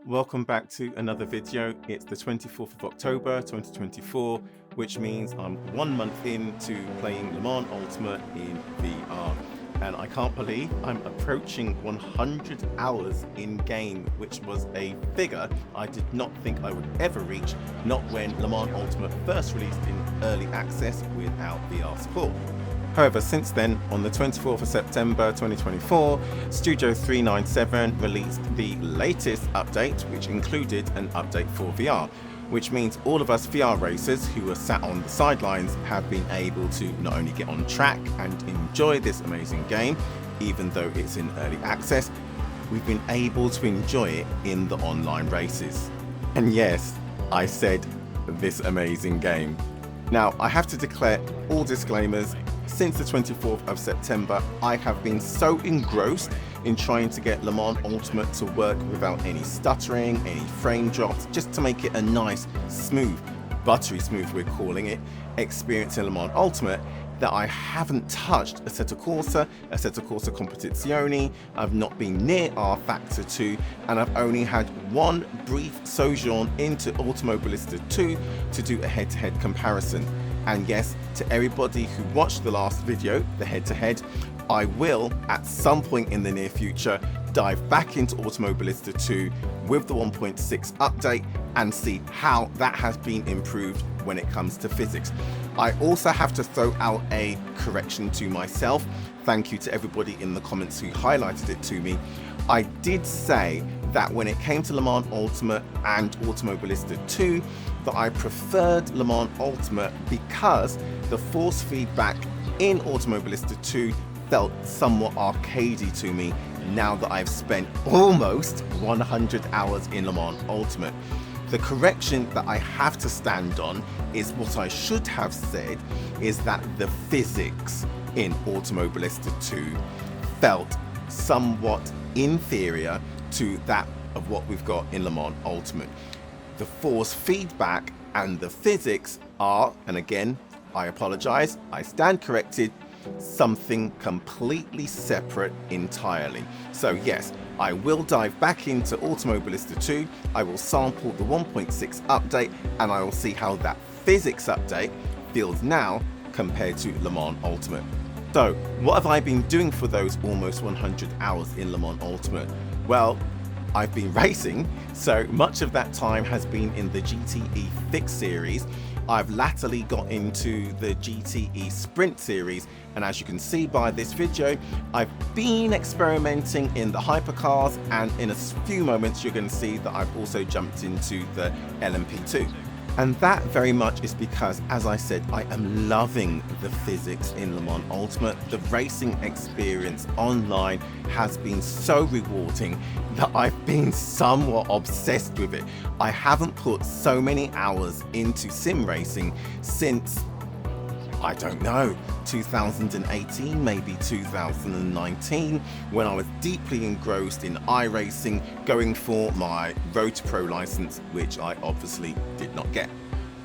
Welcome back to another video. It's the 24th of October 2024, which means I'm 1 month into playing Le Mans Ultimate in VR. And I can't believe I'm approaching 100 hours in game, which was a figure I did not think I would ever reach, not when Le Mans Ultimate first released in early access without VR support. However, since then, on the 24th of September 2024, Studio 397 released the latest update, which included an update for VR, which means all of us VR racers who were sat on the sidelines have been able to not only get on track and enjoy this amazing game, even though it's in early access, we've been able to enjoy it in the online races. And yes, I said this amazing game. Now, I have to declare all disclaimers. Since the 24th of September, I have been so engrossed in trying to get Le Mans Ultimate to work without any stuttering, any frame drops, just to make it a nice, smooth, buttery smooth we're calling it, experience in Le Mans Ultimate, that I haven't touched Assetto Corsa Competizione, I've not been near R Factor 2, and I've only had one brief sojourn into Automobilista 2 to do a head-to-head comparison. And yes, to everybody who watched the last video, the head-to-head, I will, at some point in the near future, dive back into Automobilista 2 with the 1.6 update and see how that has been improved when it comes to physics. I also have to throw out a correction to myself. Thank you to everybody in the comments who highlighted it to me. I did say that when it came to Le Mans Ultimate and Automobilista 2, that I preferred Le Mans Ultimate because the force feedback in Automobilista 2 felt somewhat arcadey to me now that I've spent almost 100 hours in Le Mans Ultimate. The correction that I have to stand on is what I should have said is that the physics in Automobilista 2 felt somewhat inferior to that of what we've got in Le Mans Ultimate. The force feedback and the physics are, and again, I apologize, I stand corrected, something completely separate entirely. So yes, I will dive back into Automobilista 2, I will sample the 1.6 update, and I will see how that physics update feels now compared to Le Mans Ultimate. So, what have I been doing for those almost 100 hours in Le Mans Ultimate? Well, I've been racing, so much of that time has been in the GTE Fixed series. I've latterly got into the GTE Sprint series, and as you can see by this video, I've been experimenting in the hypercars, and in a few moments you're going to see that I've also jumped into the LMP2. And that very much is because, as I said, I am loving the physics in Le Mans Ultimate. The racing experience online has been so rewarding that I've been somewhat obsessed with it. I haven't put so many hours into sim racing since, I don't know, 2018, maybe 2019, when I was deeply engrossed in iRacing, going for my Road to Pro license, which I obviously did not get.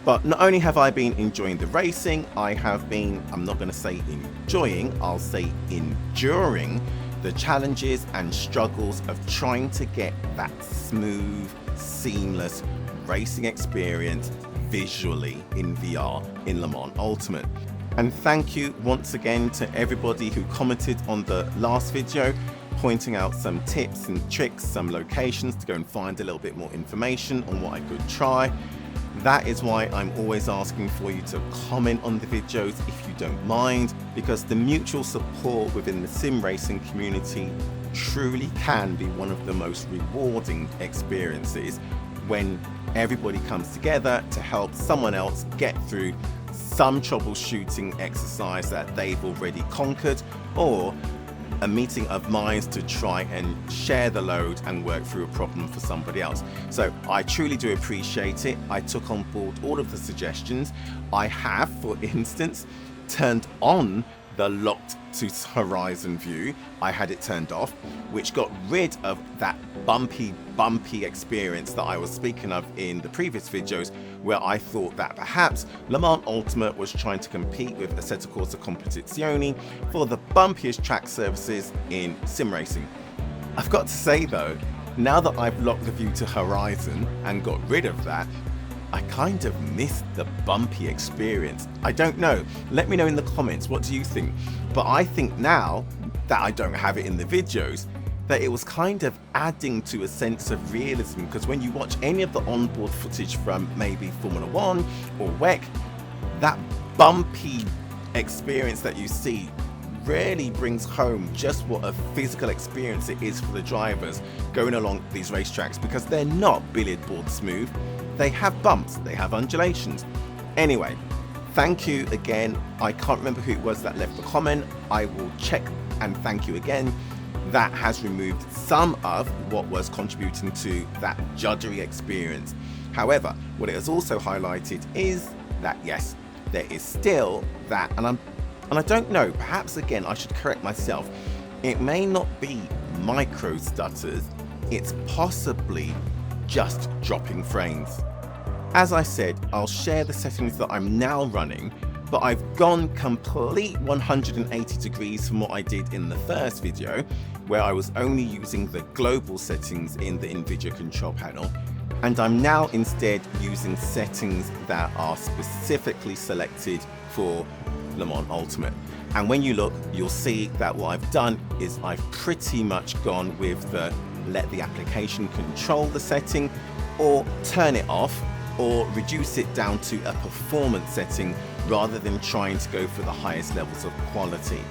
But not only have I been enjoying the racing, I have been, I'm not going to say enjoying, I'll say enduring the challenges and struggles of trying to get that smooth, seamless racing experience visually in VR in Le Mans Ultimate. And thank you once again to everybody who commented on the last video, pointing out some tips and tricks, some locations to go and find a little bit more information on what I could try. That is why I'm always asking for you to comment on the videos if you don't mind, because the mutual support within the sim racing community truly can be one of the most rewarding experiences when everybody comes together to help someone else get through some troubleshooting exercise that they've already conquered, or a meeting of minds to try and share the load and work through a problem for somebody else. So I truly do appreciate it. I took on board all of the suggestions. I have, for instance, turned on the locked to horizon view. I had it turned off, which got rid of that bumpy experience that I was speaking of in the previous videos, where I thought that perhaps Le Mans Ultimate was trying to compete with Assetto Corsa Competizione for the bumpiest track surfaces in sim racing. I've got to say though, Now that I've locked the view to horizon and got rid of that, I kind of missed the bumpy experience. I don't know. Let me know in the comments, what do you think? But I think now that I don't have it in the videos, that it was kind of adding to a sense of realism, because when you watch any of the onboard footage from maybe Formula 1 or WEC, that bumpy experience that you see really brings home just what a physical experience it is for the drivers going along these racetracks, because they're not billiard board smooth. They have bumps, they have undulations. Anyway, thank you again. I can't remember who it was that left the comment. I will check and thank you again. That has removed some of what was contributing to that juddery experience. However, what it has also highlighted is that yes, there is still that, and I don't know, perhaps again I should correct myself. It may not be micro stutters, it's possibly just dropping frames. As I said, I'll share the settings that I'm now running, but I've gone complete 180 degrees from what I did in the first video, where I was only using the global settings in the NVIDIA control panel, and I'm now instead using settings that are specifically selected for Le Mans Ultimate. And when you look, you'll see that what I've done is I've pretty much gone with the let the application control the setting, or turn it off, or reduce it down to a performance setting rather than trying to go for the highest levels of quality.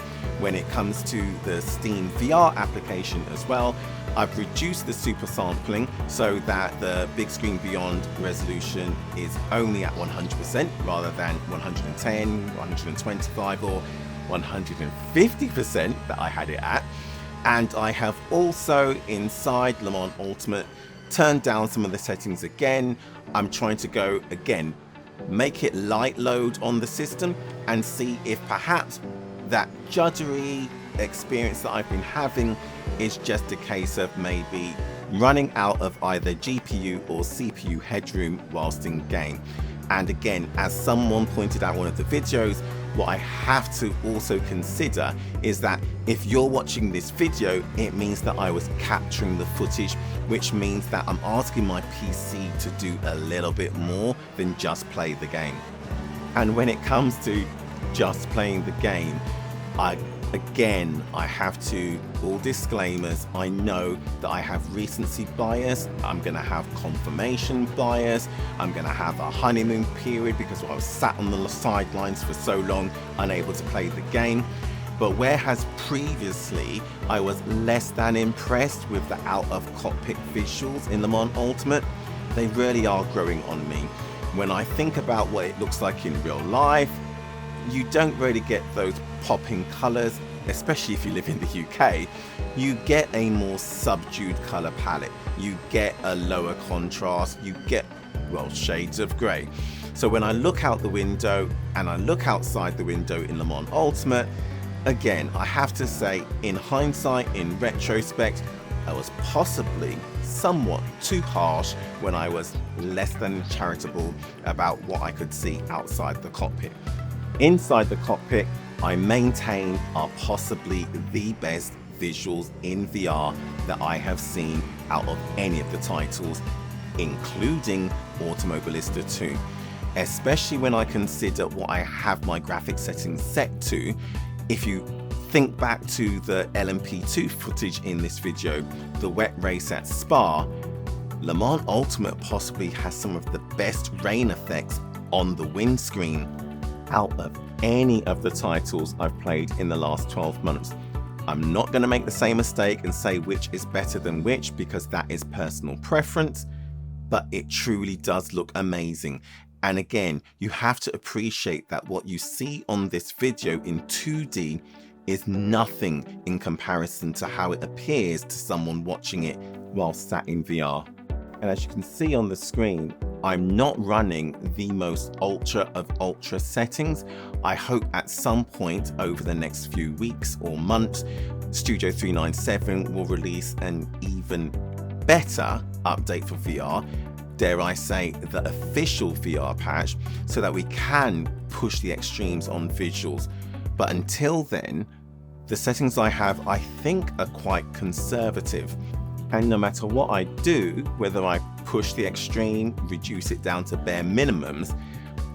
When it comes to the Steam VR application as well, I've reduced the super sampling so that the BigScreen Beyond resolution is only at 100% rather than 110, 125 or 150% that I had it at. And I have also inside Le Mans Ultimate turned down some of the settings again. I'm trying to go again, make it light load on the system and see if perhaps that juddery experience that I've been having is just a case of maybe running out of either GPU or CPU headroom whilst in game. And again, as someone pointed out in one of the videos, what I have to also consider is that if you're watching this video, it means that I was capturing the footage, which means that I'm asking my PC to do a little bit more than just play the game. And when it comes to just playing the game, I have to, all disclaimers, I know that I have recency bias, I'm going to have confirmation bias, I'm going to have a honeymoon period because I was sat on the sidelines for so long, unable to play the game. But whereas previously I was less than impressed with the out of cockpit visuals in Le Mans Ultimate, they really are growing on me. When I think about what it looks like in real life, you don't really get those popping colors, especially if you live in the UK. You get a more subdued color palette, you get a lower contrast, you get, well, shades of gray. So when I look out the window and I look outside the window in Le Mans Ultimate, again, I have to say, in hindsight, in retrospect, I was possibly somewhat too harsh when I was less than charitable about what I could see outside the cockpit. Inside the cockpit, I maintain are possibly the best visuals in VR that I have seen out of any of the titles, including Automobilista 2. Especially when I consider what I have my graphics settings set to. If you think back to the LMP2 footage in this video, the wet race at Spa, Le Mans Ultimate possibly has some of the best rain effects on the windscreen out of any of the titles I've played in the last 12 months. I'm not going to make the same mistake and say which is better than which, because that is personal preference, but it truly does look amazing. And again, you have to appreciate that what you see on this video in 2D is nothing in comparison to how it appears to someone watching it while sat in VR. And as you can see on the screen, I'm not running the most ultra of ultra settings. I hope at some point over the next few weeks or months, Studio 397 will release an even better update for VR, dare I say the official VR patch, so that we can push the extremes on visuals. But until then, the settings I have, I think, are quite conservative. And no matter what I do, whether I push the extreme, reduce it down to bare minimums,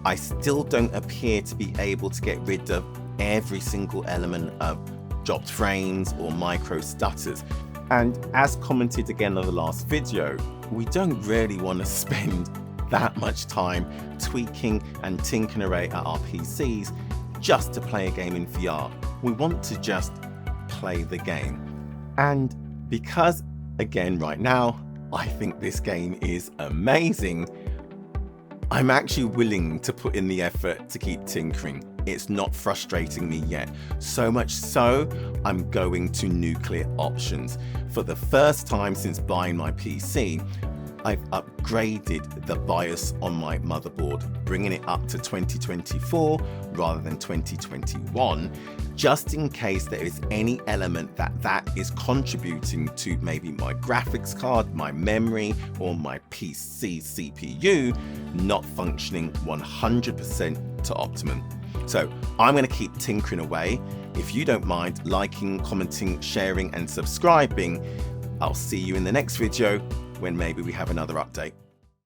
I still don't appear to be able to get rid of every single element of dropped frames or micro stutters. And as commented again on the last video, we don't really want to spend that much time tweaking and tinkering away at our PCs just to play a game in VR. We want to just play the game. And because, again, right now, I think this game is amazing, I'm actually willing to put in the effort to keep tinkering. It's not frustrating me yet. So much so, I'm going to nuclear options. For the first time since buying my PC, I've upgraded the BIOS on my motherboard, bringing it up to 2024 rather than 2021, just in case there is any element that is contributing to maybe my graphics card, my memory, or my PC CPU not functioning 100% to optimum. So I'm going to keep tinkering away. If you don't mind liking, commenting, sharing, and subscribing, I'll see you in the next video when maybe we have another update.